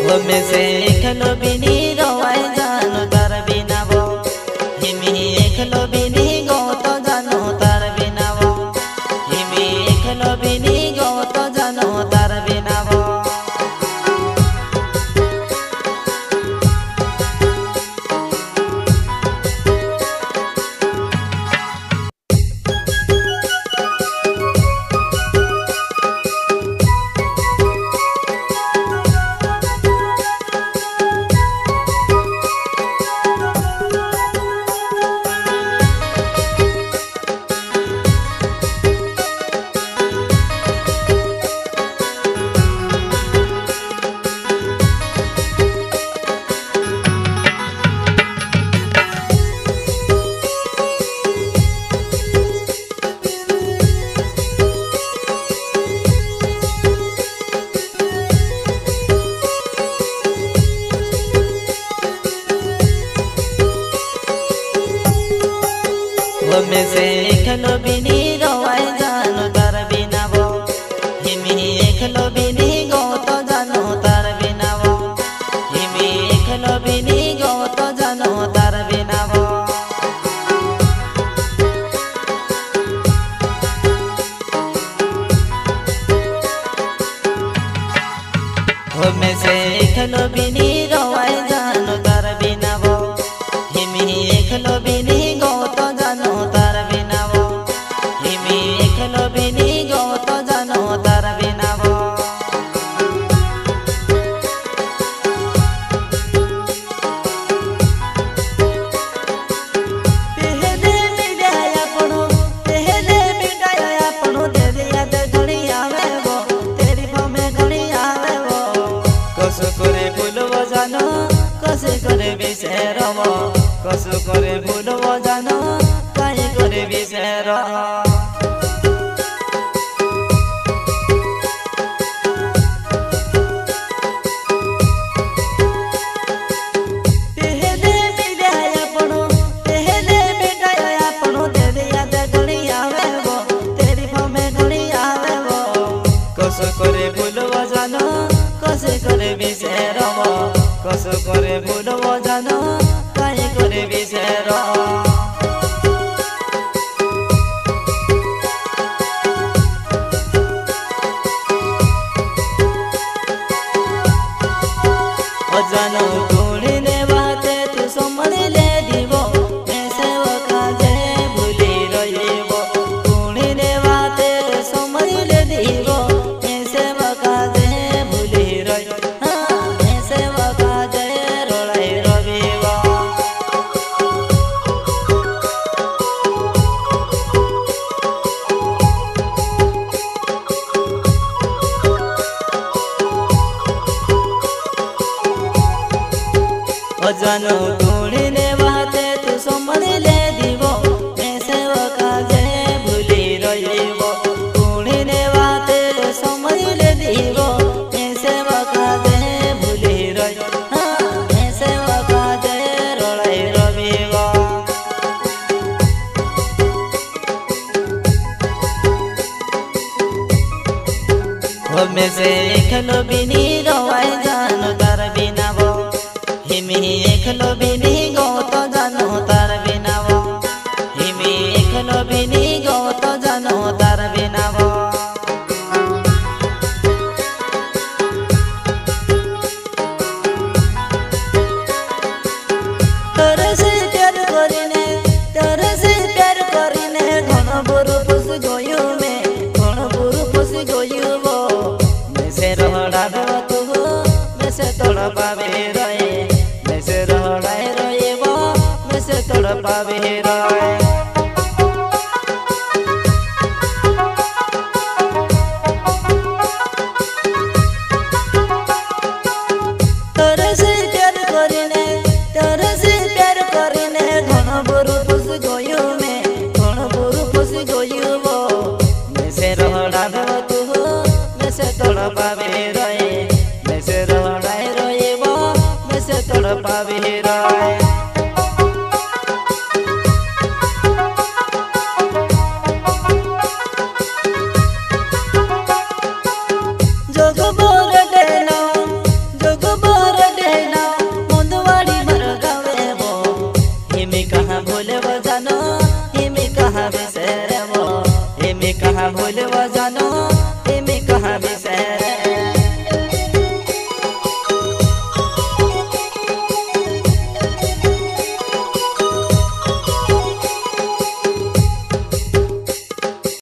में से खलो बिनी रोवाई जानो तार बिना वो हिमी खलो बिनी गो तो जानो तार बिना वो हिमी खलो बिनी गो तो जानो तार बिना वो में से खलो बिनी रोवाई जानो तार बिना वो हिमी खलो बिनी गो तो जानो तार बिना वो हिमी खलो बिनी गो तो जानो तार बिना वो में से खलो बिनी रोवाई जानो तार बिना वो हिमी खलो बिनी गो तो जानो तार बिना वो हिमी खलो बिनी गो तो जानो तार बिना वो पहले मिटाया पड़ो दे दिया ते घड़ी आवे वो तेरी में घड़ी आवे वो कसो करे भूलबो जानो कसे करे बिसेरबो कसो करे भूलबो जानो काहे करे बिसेर पहले मिटाया पड़ो दे दिया ते घड़ी आवे वो तेरी में घड़ी आवे वो कसो करे भूलबो जानो कसे करे बिसेरबो कसो करे भूलबो जानो काहे करे बिसेर जानो कुड़ीने बाते तू संभालिले दिबो ऐसे वकाजे भूली रहिबो कुड़ीने बाते संभालिले दिबो ऐसे वकाजे भूली रहिबो ऐसे वकाजे रोलाई रहिबो जानो कुड़ीने बाते तू संभालिले दिबो ऐसे वकाजे भूली रहिबो कुड़ीने बाते संभालिले दिबो ऐसे वकाजे भूली रहिबो ऐसे वकाजे रोलाई रहिबो में से खलो बिनी रोवाई जानो तार बिना वो हिमी खलो बिनी गो तो जानो तार बिना वो हिमी खलो बिनी गो तो जानो तार बिना वो तोरे से प्यार करीने घन बुरु फुस गयो में घन बुरु फुस गयो वो में से रहड़ा देवा तू में से तोड़ा पावे रहे में से रहड़ाए रहे वो में से तोड़ा पावे रहे तोरे से प्यार करीने घन बुरु फुस गयो में घन बुरु फुस गयो वो में से रहड़ा देवा तू में से तोड़ा पावे रहे में से रहड़ाए रहे वो में से तोड़ा पावे रहे जोग बोल देना जोग बोल कहाँ भूल